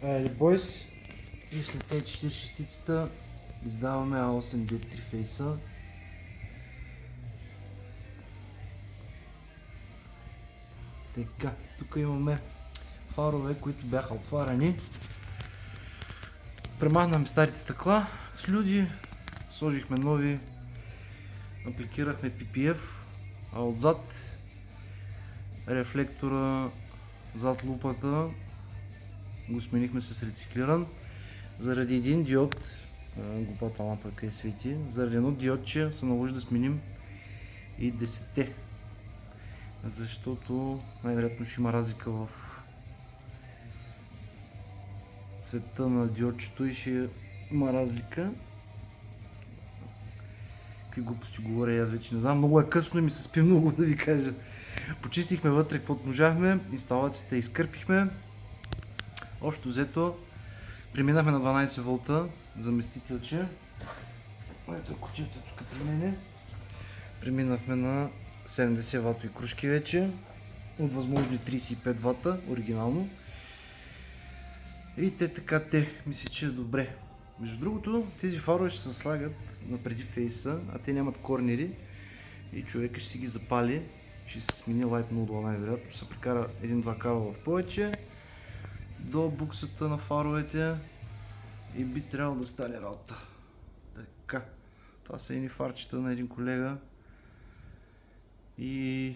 Айде, бойс, и след тези 4 шестицата издаваме A8D3 фейса. Така, тук имаме фарове, които бяха отварени. Премахнахме старите стъкла с люди, сложихме нови, апликирахме PPF, а отзад рефлектора зад лупата го сменихме с рециклиран. Заради един диод, глупата лампа къде свети, заради едно диодче се наложи да сменим и 10-те. Защото най-вероятно ще има разлика в цвета на диодчето и ще има разлика. Какви глупости говоря, аз вече не знам. Много е късно и ми се спи много, да ви кажа. Почистихме вътре каквото можахме, инсталацията изкърпихме. Общо взето преминахме на 12 волта заместителче. Ето кутията тук при мене. Преминахме на 70 ватови кружки вече. От възможни 35 вата, оригинално. И те мисля, че е добре. Между другото, тези фарове ще се слагат напреди фейса, а те нямат корнери. И човека ще си ги запали. Ще се смени лайт модула най-вероятно. Ще се прикара един-два кабела в повече до буксата на фаровете и би трябвало да стане работа. Така, това са едни фарчета на един колега и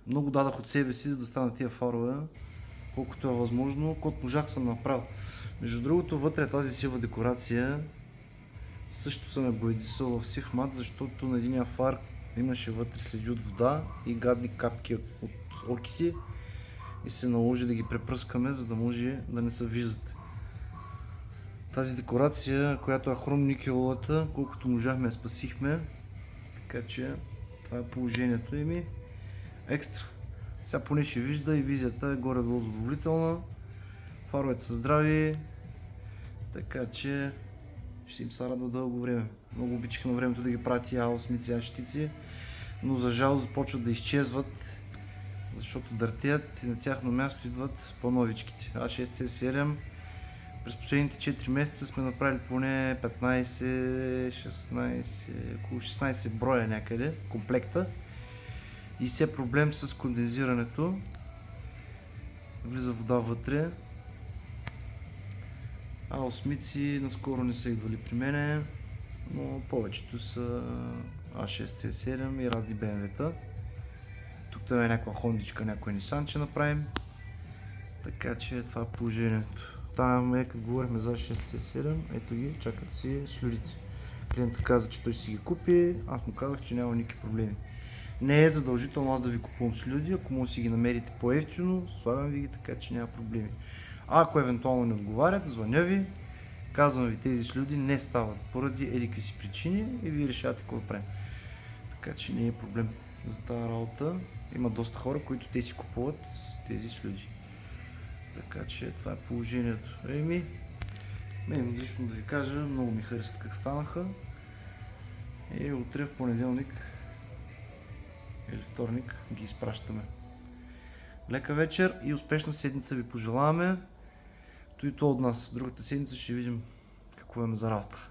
много дадах от себе си, за да станат тия фарове, колкото е възможно, колкото можах съм направил. Между другото, вътре тази сива декорация също съм боядисал в сив мат, защото на единия фар имаше вътре следи от вода и гадни капки от окиси и се наложи да ги препръскаме, за да може да не се виждат. Тази декорация, която е хром никеловата, колкото можахме я спасихме, така че това е положението ми. Екстра. Сега поне ще вижда и визията е горе-долу задоволителна. Фаровете са здрави, така че ще им се радва дълго време. Много обичах на времето да ги правя тия A8-ци, A6-ци, но за жал започват да изчезват, защото дъртеят и на тяхно място идват по-новичките. A6, C7. През последните 4 месеца сме направили поне 15, 16, около 16 броя някъде, комплекта. И все проблем с кондензирането. Влиза вода вътре. A8-ци наскоро не са идвали при мене, но повечето са A6, C7 и разни BMW-та. Тук е някаква хондичка, някой Nissan ще направим. Така че това е положението. Там е, като говорихме за 6C7, ето ги, чакат си слюдите. Клиентът каза, че той си ги купи, аз му казах, че няма никакви проблеми. Не е задължително аз да ви купувам слюди, ако може да си ги намерите по-евтино, слагам ви ги, така че няма проблеми. А ако евентуално не отговарят, звъня ви, казвам ви, тези слюди не стават поради едикви си причини и вие решавате какво да правим. Така че не е проблем за тази работа. Има доста хора, които те си купуват тези слюди. Така че това е положението. Мен лично да ви кажа, много ми харесват как станаха. И утре в понеделник или вторник ги изпращаме. Лека вечер и успешна седмица ви пожелаваме. То и то от нас. Другата седмица ще видим какво имаме за работа.